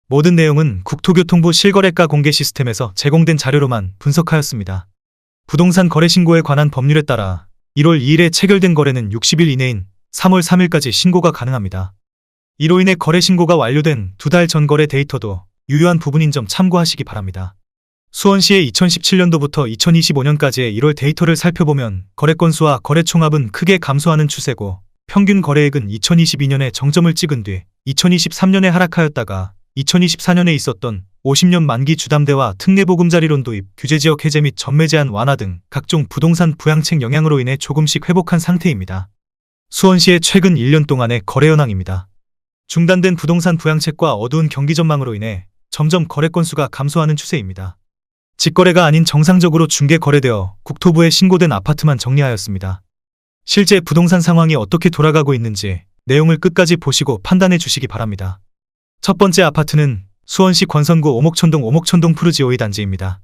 모든 내용은 국토교통부 실거래가 공개 시스템에서 제공된 자료로만 분석하였습니다. 부동산 거래 신고에 관한 법률에 따라 1월 2일에 체결된 거래는 60일 이내인 3월 3일까지 신고가 가능합니다. 이로 인해 거래 신고가 완료된 2달 전 거래 데이터도 유효한 부분인 점 참고하시기 바랍니다. 수원시의 2017년도부터 2025년까지의 1월 데이터를 살펴보면 거래 건수와 거래 총합은 크게 감소하는 추세고 평균 거래액은 2022년에 정점을 찍은 뒤 2023년에 하락하였다가 2024년에 있었던 50년 만기 주담대와 특례보금자리론 도입, 규제지역 해제 및 전매 제한 완화 등 각종 부동산 부양책 영향으로 인해 조금씩 회복한 상태입니다. 수원시의 최근 1년 동안의 거래 현황입니다. 중단된 부동산 부양책과 어두운 경기 전망으로 인해 점점 거래 건수가 감소하는 추세입니다. 직거래가 아닌 정상적으로 중개 거래되어 국토부에 신고된 아파트만 정리하였습니다. 실제 부동산 상황이 어떻게 돌아가고 있는지 내용을 끝까지 보시고 판단해 주시기 바랍니다. 첫 번째 아파트는 수원시 권선구 오목천동 푸르지오이 단지입니다.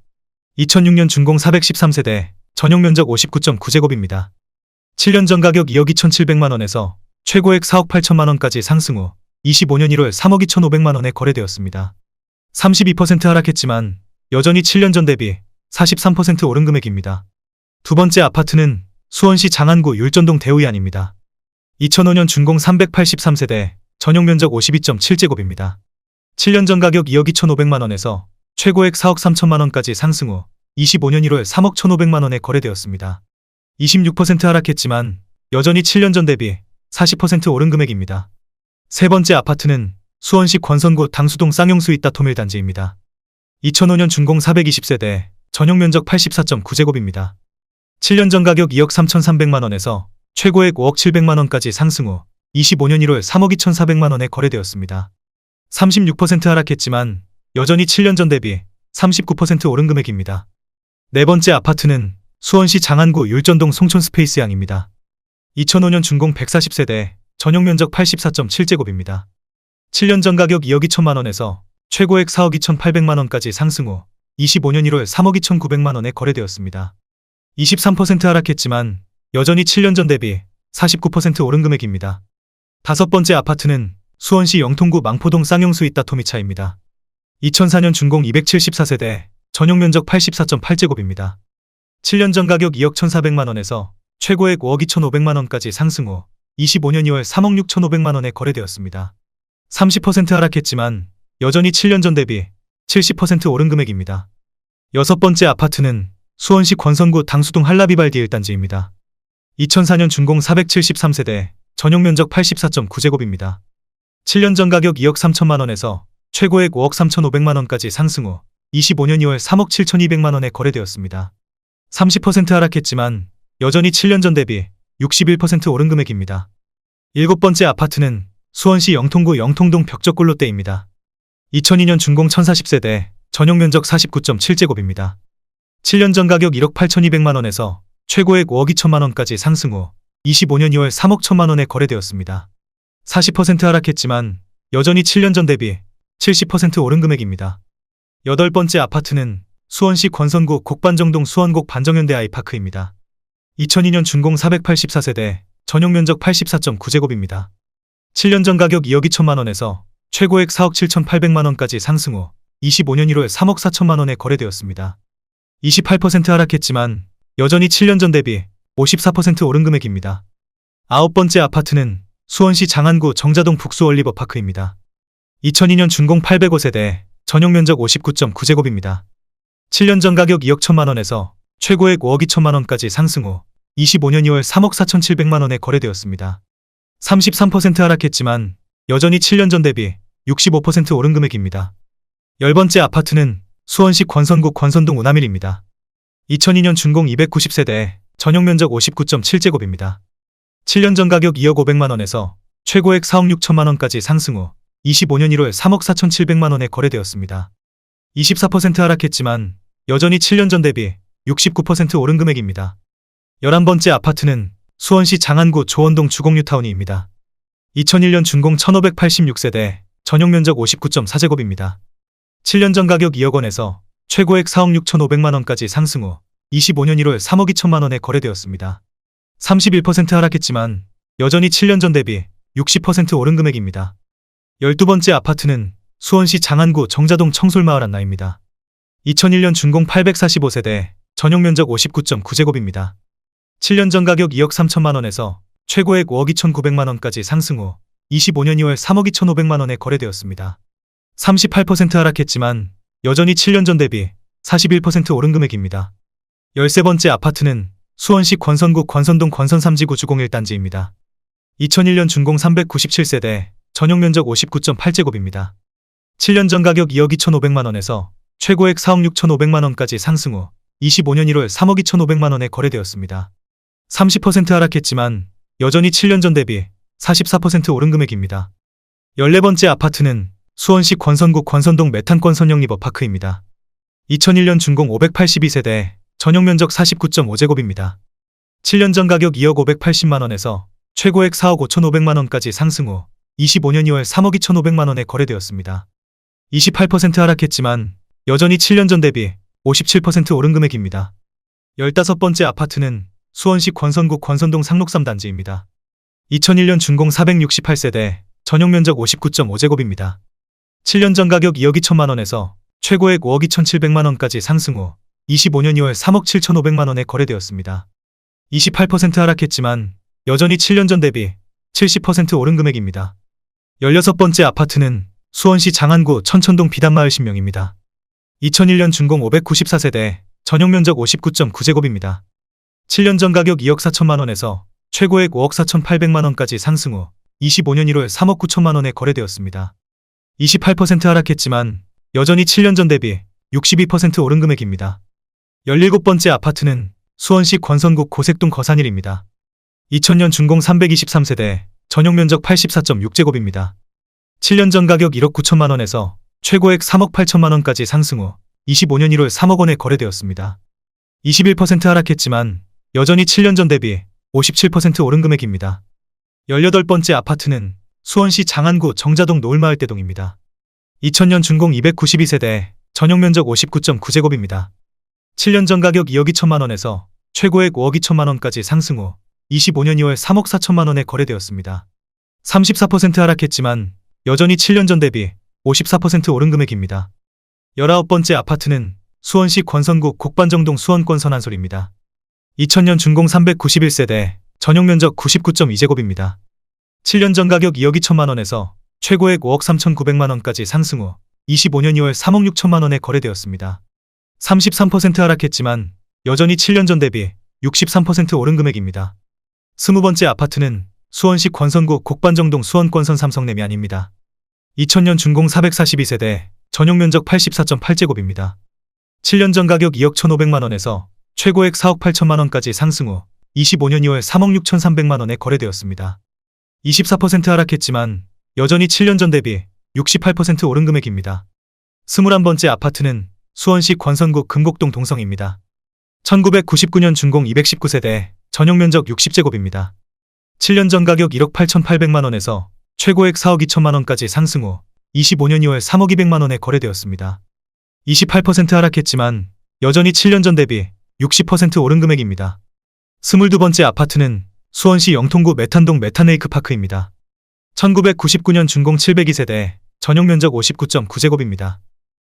2006년 준공 413세대, 전용 면적 59.9제곱입니다. 7년 전 가격 2억 2,700만원에서 최고액 4억 8천만원까지 상승 후 25년 1월 3억 2,500만원에 거래되었습니다. 32% 하락했지만 여전히 7년 전 대비 43% 오른 금액입니다. 두 번째 아파트는 수원시 장안구 율전동 대우이안입니다. 2005년 준공 383세대, 전용 면적 52.7제곱입니다. 7년 전 가격 2억 2,500만원에서 최고액 4억 3천만원까지 상승 후 25년 1월 3억 1,500만원에 거래되었습니다. 26% 하락했지만 여전히 7년 전 대비 40% 오른 금액입니다. 세 번째 아파트는 수원시 권선구 당수동 쌍용수 이따토밀 단지입니다. 2005년 준공 420세대, 전용 면적 84.9제곱입니다. 7년 전 가격 2억 3,300만원에서 최고액 5억 700만원까지 상승 후 25년 1월 3억 2,400만원에 거래되었습니다. 36% 하락했지만 여전히 7년 전 대비 39% 오른 금액입니다. 네 번째 아파트는 수원시 장안구 율전동 송촌스페이스양입니다. 2005년 준공 140세대, 전용 면적 84.7제곱입니다. 7년 전 가격 2억 2천만원에서 최고액 4억 2,800만원까지 상승 후 25년 1월 3억 2,900만원에 거래되었습니다. 23% 하락했지만 여전히 7년 전 대비 49% 오른 금액입니다. 다섯 번째 아파트는 수원시 영통구 망포동 쌍용수 이따토미차입니다. 2004년 준공 274세대, 전용 면적 84.8제곱입니다. 7년 전 가격 2억 1,400만원에서 최고액 5억 2,500만원까지 상승 후 25년 2월 3억 6,500만원에 거래되었습니다. 30% 하락했지만 여전히 7년 전 대비 70% 오른 금액입니다. 여섯 번째 아파트는 수원시 권선구 당수동 한라비발디 1단지입니다. 2004년 준공 473세대, 전용 면적 84.9제곱입니다. 7년 전 가격 2억 3천만원에서 최고액 5억 3,500만원까지 상승 후 25년 2월 3억 7,200만원에 거래되었습니다. 30% 하락했지만 여전히 7년 전 대비 61% 오른 금액입니다. 일곱 번째 아파트는 수원시 영통구 영통동 벽적골로떼입니다. 2002년 준공 1,040세대, 전용 면적 49.7제곱입니다. 7년 전 가격 1억 8,200만원에서 최고액 5억 2천만원까지 상승 후 25년 2월 3억 1천만원에 거래되었습니다. 40% 하락했지만 여전히 7년 전 대비 70% 오른 금액입니다. 여덟 번째 아파트는 수원시 권선구 곡반정동 수원곡 반정현대 아이파크입니다. 2002년 준공 484세대, 전용 면적 84.9제곱입니다. 7년 전 가격 2억 2천만원에서 최고액 4억 7,800만원까지 상승 후 25년 1월 3억 4천만원에 거래되었습니다. 28% 하락했지만 여전히 7년 전 대비 54% 오른 금액입니다. 아홉 번째 아파트는 수원시 장안구 정자동 북수올리버파크입니다. 2002년 준공 805세대, 전용 면적 59.9제곱입니다. 7년 전 가격 2억 1천만원에서 최고액 5억 2천만원까지 상승 후 25년 2월 3억 4,700만원에 거래되었습니다. 33% 하락했지만 여전히 7년 전 대비 65% 오른 금액입니다. 열 번째 아파트는 수원시 권선구 권선동 우나밀입니다. 2002년 준공 290세대, 전용 면적 59.7제곱입니다. 7년 전 가격 2억 500만원에서 최고액 4억 6천만원까지 상승 후 25년 1월 3억 4,700만원에 거래되었습니다. 24% 하락했지만 여전히 7년 전 대비 69% 오른 금액입니다. 11번째 아파트는 수원시 장안구 조원동 주공뉴타운이입니다. 2001년 준공 1586세대, 전용 면적 59.4제곱입니다. 7년 전 가격 2억 원에서 최고액 4억 6,500만원까지 상승 후 25년 1월 3억 2천만원에 거래되었습니다. 31% 하락했지만 여전히 7년 전 대비 60% 오른 금액입니다. 12번째 아파트는 수원시 장안구 정자동 청솔마을 안나입니다. 2001년 준공 845세대, 전용면적 59.9제곱입니다. 7년 전 가격 2억 3천만 원에서 최고액 5억 2,900만 원까지 상승 후 25년 2월 3억 2,500만 원에 거래되었습니다. 38% 하락했지만 여전히 7년 전 대비 41% 오른 금액입니다. 13번째 아파트는 수원시 권선구 권선동 권선 3지구 주공 1단지입니다. 2001년 준공 397세대, 전용면적 59.8제곱입니다. 7년 전 가격 2억 2,500만 원에서 최고액 4억 6,500만 원까지 상승 후 25년 1월 3억 2,500만 원에 거래되었습니다. 30% 하락했지만 여전히 7년 전 대비 44% 오른 금액입니다. 14번째 아파트는 수원시 권선구 권선동 메탄권 선영리버파크입니다. 2001년 준공 582세대, 전용면적 49.5제곱입니다. 7년 전 가격 2억 580만 원에서 최고액 4억 5,500만 원까지 상승 후 25년 2월 3억 2,500만 원에 거래되었습니다. 28% 하락했지만 여전히 7년 전 대비 57% 오른 금액입니다. 15번째 아파트는 수원시 권선구 권선동 상록 3단지입니다. 2001년 준공 468세대, 전용면적 59.5제곱입니다. 7년 전 가격 2억 2천만 원에서 최고액 5억 2,700만 원까지 상승 후 25년 2월 3억 7,500만 원에 거래되었습니다. 28% 하락했지만 여전히 7년 전 대비 70% 오른 금액입니다. 16번째 아파트는 수원시 장안구 천천동 비단마을 신명입니다. 2001년 준공 594세대, 전용면적 59.9제곱입니다. 7년 전 가격 2억 4천만 원에서 최고액 5억 4,800만 원까지 상승 후 25년 1월 3억 9천만 원에 거래되었습니다. 28% 하락했지만 여전히 7년 전 대비 62% 오른 금액입니다. 17번째 아파트는 수원시 권선구 고색동 거산일입니다. 2000년 준공 323세대, 전용면적 84.6제곱입니다. 7년 전 가격 1억 9천만 원에서 최고액 3억 8천만 원까지 상승 후 25년 1월 3억 원에 거래되었습니다. 21% 하락했지만 여전히 7년 전 대비 57% 오른 금액입니다. 18번째 아파트는 수원시 장안구 정자동 노을마을대동입니다. 2000년 준공 292세대, 전용면적 59.9제곱입니다. 7년 전 가격 2억 2천만 원에서 최고액 5억 2천만 원까지 상승 후 25년 2월 3억 4천만 원에 거래되었습니다. 34% 하락했지만 여전히 7년 전 대비 54% 오른 금액입니다. 19번째 아파트는 수원시 권선구 곡반정동 수원권 선한솔입니다. 2000년 준공 391세대, 전용면적 99.2제곱입니다. 7년 전 가격 2억 2천만 원에서 최고액 5억 3,900만 원까지 상승 후 25년 2월 3억 6천만 원에 거래되었습니다. 33% 하락했지만 여전히 7년 전 대비 63% 오른 금액입니다. 20번째 아파트는 수원시 권선구 곡반정동 수원권선 삼성내면입니다. 2000년 준공 442세대, 전용면적 84.8제곱입니다. 7년 전 가격 2억 1,500만 원에서 최고액 4억 8천만 원까지 상승 후 25년 2월 3억 6,300만 원에 거래되었습니다. 24% 하락했지만 여전히 7년 전 대비 68% 오른 금액입니다. 21번째 아파트는 수원시 권선구 금곡동 동성입니다. 1999년 준공 219세대, 전용면적 60제곱입니다. 7년 전 가격 1억 8,800만 원에서 최고액 4억 2천만 원까지 상승 후 25년 2월 3억 200만 원에 거래되었습니다. 28% 하락했지만 여전히 7년 전 대비 60% 오른 금액입니다. 22번째 아파트는 수원시 영통구 메탄동 메탄레이크파크입니다. 1999년 준공 702세대, 전용면적 59.9제곱입니다.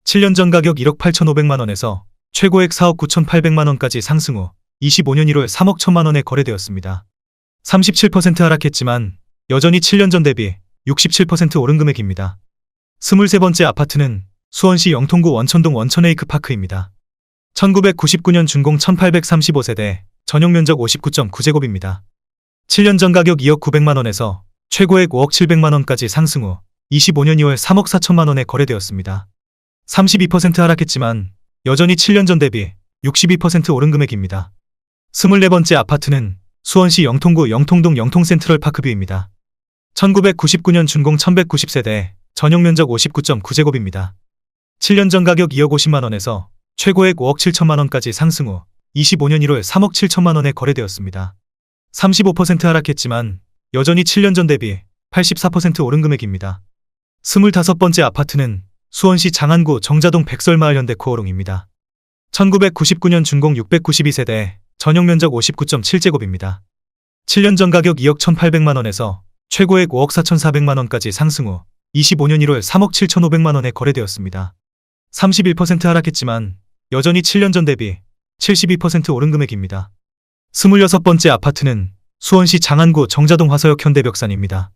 7년 전 가격 1억 8,500만 원에서 최고액 4억 9,800만 원까지 상승 후 25년 1월 3억 1천만 원에 거래되었습니다. 37% 하락했지만 여전히 7년 전 대비 67% 오른 금액입니다. 23번째 아파트는 수원시 영통구 원천동 원천레이크파크입니다. 1999년 준공 1835세대, 전용면적 59.9제곱입니다. 7년 전 가격 2억 900만 원에서 최고액 5억 700만 원까지 상승 후 25년 2월 3억 4천만 원에 거래되었습니다. 32% 하락했지만 여전히 7년 전 대비 62% 오른 금액입니다. 24번째 아파트는 수원시 영통구 영통동 영통센트럴파크뷰입니다. 1999년 준공 1190세대, 전용면적 59.9제곱입니다. 7년 전 가격 2억 50만 원에서 최고액 5억 7천만 원까지 상승 후 25년 1월 3억 7천만 원에 거래되었습니다. 35% 하락했지만 여전히 7년 전 대비 84% 오른 금액입니다. 25번째 아파트는 수원시 장안구 정자동 백설마을 현대코어롱입니다. 1999년 준공 692세대, 전용면적 59.7제곱입니다. 7년 전 가격 2억 1,800만 원에서 최고액 5억 4,400만 원까지 상승 후 25년 1월 3억 7,500만 원에 거래되었습니다. 31% 하락했지만 여전히 7년 전 대비 72% 오른 금액입니다. 26번째 아파트는 수원시 장안구 정자동 화서역 현대벽산입니다.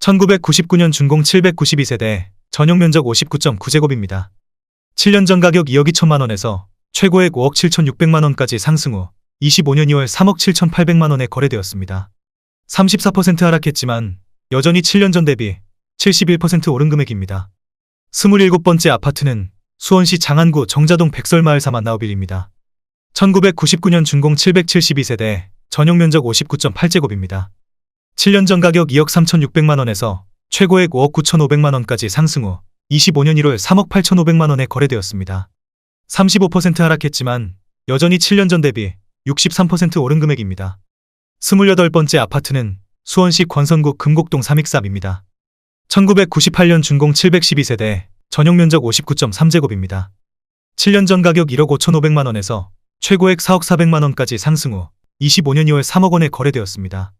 1999년 준공 792세대, 전용 면적 59.9제곱입니다. 7년 전 가격 2억 2천만 원에서 최고액 5억 7,600만 원까지 상승 후 25년 2월 3억 7,800만 원에 거래되었습니다. 34% 하락했지만 여전히 7년 전 대비 71% 오른 금액입니다. 27번째 아파트는 수원시 장안구 정자동 백설마을 사만나우빌입니다. 1999년 준공 772세대, 전용 면적 59.8제곱입니다. 7년 전 가격 2억 3,600만 원에서 최고액 5억 9,500만 원까지 상승 후 25년 1월 3억 8,500만 원에 거래되었습니다. 35% 하락했지만 여전히 7년 전 대비 63% 오른 금액입니다. 28번째 아파트는 수원시 권선구 금곡동 삼익삼입니다. 1998년 준공 712세대, 전용 면적 59.3제곱입니다. 7년 전 가격 1억 5,500만 원에서 최고액 4억 400만 원까지 상승 후 25년 2월 3억 원에 거래되었습니다.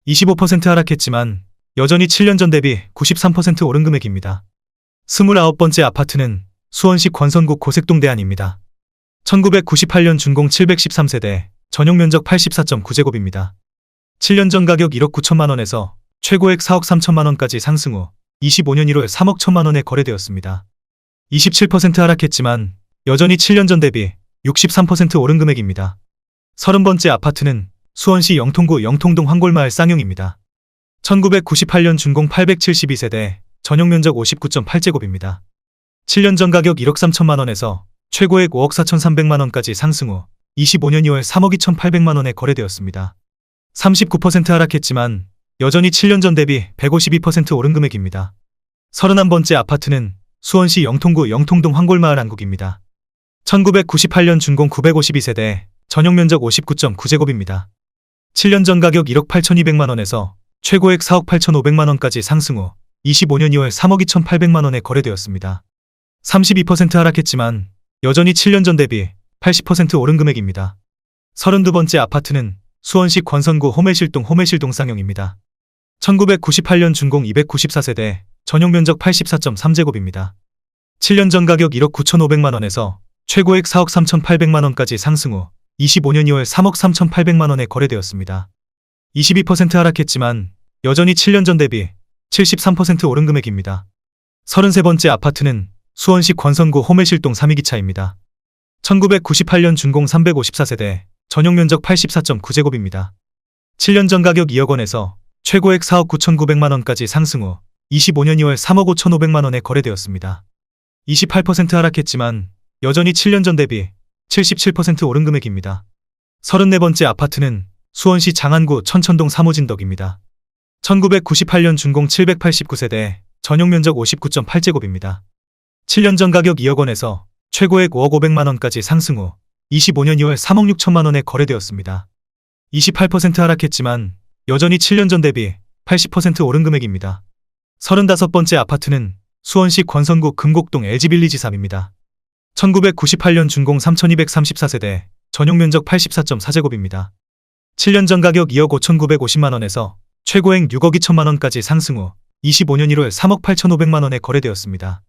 25% 하락했지만 여전히 7년 전 대비 93% 오른 금액입니다. 29번째 아파트는 수원시 권선구 고색동 대안입니다. 1998년 준공 713세대, 전용 면적 84.9제곱입니다. 7년 전 가격 1억 9천만 원에서 최고액 4억 3천만 원까지 상승 후 25년 1월 3억 1천만 원에 거래되었습니다. 27% 하락했지만 여전히 7년 전 대비 63% 오른 금액입니다. 30번째 아파트는 수원시 영통구 영통동 황골마을 쌍용입니다. 1998년 준공 872세대, 전용 면적 59.8제곱입니다. 7년 전 가격 1억 3천만 원에서 최고액 5억 4,300만 원까지 상승 후 25년 2월 3억 2,800만 원에 거래되었습니다. 39% 하락했지만 여전히 7년 전 대비 152% 오른 금액입니다. 31번째 아파트는 수원시 영통구 영통동 황골마을 한국입니다. 1998년 준공 952세대, 전용 면적 59.9제곱입니다. 7년 전 가격 1억 8,200만 원에서 최고액 4억 8,500만 원까지 상승 후 25년 2월 3억 2,800만 원에 거래되었습니다. 32% 하락했지만 여전히 7년 전 대비 80% 오른 금액입니다. 32번째 아파트는 수원시 권선구 호매실동 쌍용입니다. 1998년 준공 294세대, 전용 면적 84.3제곱입니다. 7년 전 가격 1억 9,500만 원에서 최고액 4억 3,800만 원까지 상승 후 25년 2월 3억 3,800만 원에 거래되었습니다. 22% 하락했지만 여전히 7년 전 대비 73% 오른 금액입니다. 33번째 아파트는 수원시 권선구 호매실동 삼이기차입니다. 1998년 준공 354세대, 전용 면적 84.9제곱입니다. 7년 전 가격 2억 원에서 최고액 4억 9,900만 원까지 상승 후 25년 2월 3억 5,500만 원에 거래되었습니다. 28% 하락했지만 여전히 7년 전 대비 77% 오른 금액입니다. 34번째 아파트는 수원시 장안구 천천동 3호진덕입니다. 1998년 준공 789세대, 전용 면적 59.8제곱입니다. 7년 전 가격 2억 원에서 최고액 5억 500만 원까지 상승 후 25년 2월 3억 6천만 원에 거래되었습니다. 28% 하락했지만 여전히 7년 전 대비 80% 오른 금액입니다. 35번째 아파트는 수원시 권선구 금곡동 LG빌리지 3입니다. 1998년 준공 3234세대, 전용 면적 84.4제곱입니다. 7년 전 가격 2억 5,950만 원에서 최고액 6억 2천만 원까지 상승 후 25년 1월 3억 8,500만 원에 거래되었습니다.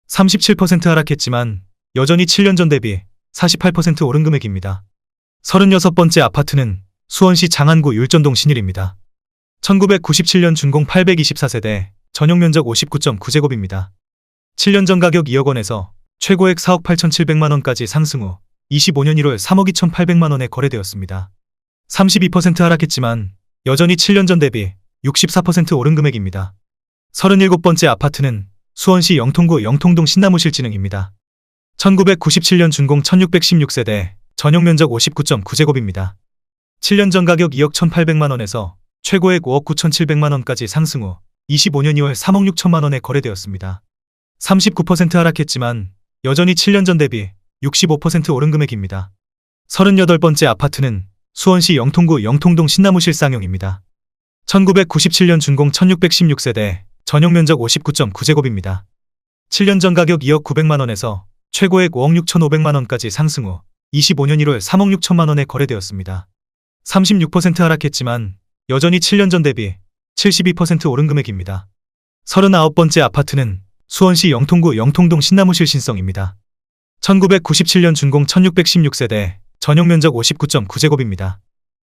37% 하락했지만 여전히 7년 전 대비 48% 오른 금액입니다. 36번째 아파트는 수원시 장안구 율전동 신일입니다. 1997년 준공 824세대, 전용 면적 59.9제곱입니다. 7년 전 가격 2억 원에서 최고액 4억 8,700만 원까지 상승 후 25년 1월 3억 2,800만 원에 거래되었습니다. 32% 하락했지만 여전히 7년 전 대비 64% 오른 금액입니다. 37번째 아파트는 수원시 영통구 영통동 신나무실진흥입니다. 1997년 준공 1616세대, 전용 면적 59.9제곱입니다. 7년 전 가격 2억 1,800만 원에서 최고액 5억 9,700만 원까지 상승 후 25년 2월 3억 6천만 원에 거래되었습니다. 39% 하락했지만 여전히 7년 전 대비 65% 오른 금액입니다. 38번째 아파트는 수원시 영통구 영통동 신나무실 쌍용입니다. 1997년 준공 1616세대, 전용 면적 59.9제곱입니다. 7년 전 가격 2억 900만 원에서 최고액 5억 6,500만 원까지 상승 후 25년 1월 3억 6천만 원에 거래되었습니다. 36% 하락했지만 여전히 7년 전 대비 72% 오른 금액입니다. 39번째 아파트는 수원시 영통구 영통동 신나무실 신성입니다. 1997년 준공 1616세대, 전용 면적 59.9제곱입니다.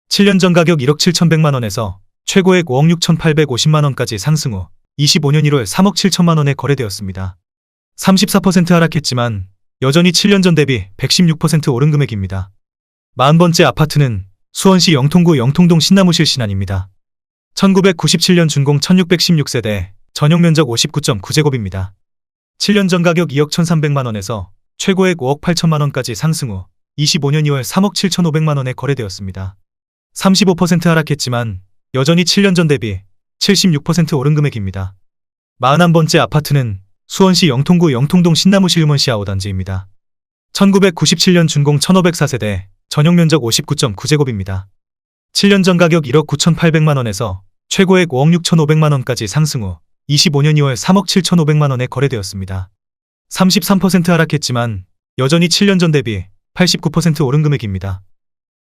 7년 전 가격 1억 7,100만원에서 최고액 5억 6,850만원까지 상승 후 25년 1월 3억 7천만원에 거래되었습니다. 34% 하락했지만 여전히 7년 전 대비 116% 오른 금액입니다. 40번째 아파트는 수원시 영통구 영통동 신나무실 신안입니다. 1997년 준공 1616세대, 전용 면적 59.9제곱입니다. 7년 전 가격 2억 1,300만원에서 최고액 5억 8천만원까지 상승 후 25년 2월 3억 7,500만원에 거래되었습니다. 35% 하락했지만 여전히 7년 전 대비 76% 오른 금액입니다. 41번째 아파트는 수원시 영통구 영통동 신나무실 유먼시 아웃단지입니다. 1997년 준공 1504세대, 전용 면적 59.9제곱입니다. 7년 전 가격 1억 9,800만원에서 최고액 5억 6,500만원까지 상승 후 25년 2월 3억 7,500만원에 거래되었습니다. 33% 하락했지만 여전히 7년 전 대비 89% 오른 금액입니다.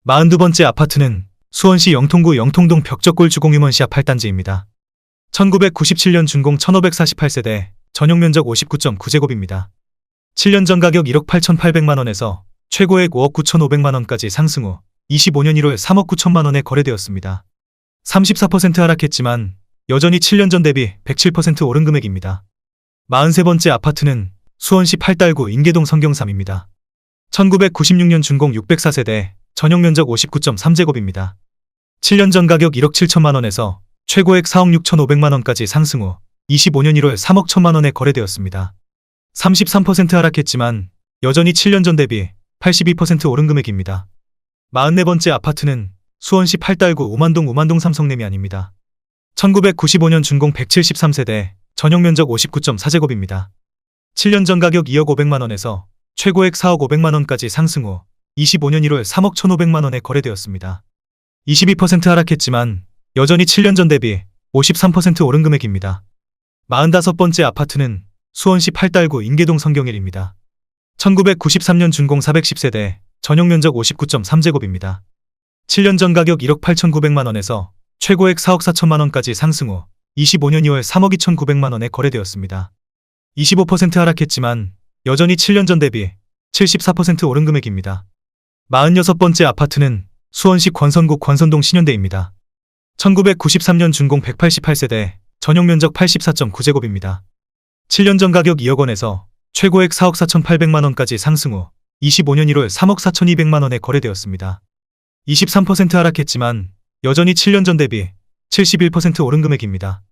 42번째 아파트는 수원시 영통구 영통동 벽적골 주공 유먼시 아팔단지입니다. 1997년 준공 1548세대, 전용 면적 59.9제곱입니다. 7년 전 가격 1억 8,800만원에서 최고액 5억 9,500만원까지 상승 후 25년 1월 3억 9천만원에 거래되었습니다. 34% 하락했지만 여전히 7년 전 대비 107% 오른 금액입니다. 43번째 아파트는 수원시 팔달구 인계동 성경삼입니다. 1996년 준공 604세대, 전용 면적 59.3제곱입니다. 7년 전 가격 1억 7천만원에서 최고액 4억 6,500만원까지 상승 후 25년 1월 3억 1천만원에 거래되었습니다. 33% 하락했지만 여전히 7년 전 대비 82% 오른 금액입니다. 44번째 아파트는 수원시 팔달구 우만동 삼성레미안입니다. 1995년 준공 173세대, 전용 면적 59.4제곱입니다. 7년 전 가격 2억 500만원에서 최고액 4억 500만원까지 상승 후 25년 1월 3억 1,500만원에 거래되었습니다. 22% 하락했지만 여전히 7년 전 대비 53% 오른 금액입니다. 45번째 아파트는 수원시 팔달구 인계동 성경일입니다. 1993년 준공 410세대, 전용 면적 59.3제곱입니다. 7년 전 가격 1억 8,900만원에서 최고액 4억 4천만원까지 상승 후 25년 2월 3억 2,900만원에 거래되었습니다. 25% 하락했지만 여전히 7년 전 대비 74% 오른 금액입니다. 46번째 아파트는 수원시 권선구 권선동 신현대입니다. 1993년 준공 188세대, 전용 면적 84.9제곱입니다. 7년 전 가격 2억 원에서 최고액 4억 4,800만원까지 상승 후 25년 1월 3억 4,200만원에 거래되었습니다. 23% 하락했지만 여전히 7년 전 대비 71% 오른 금액입니다.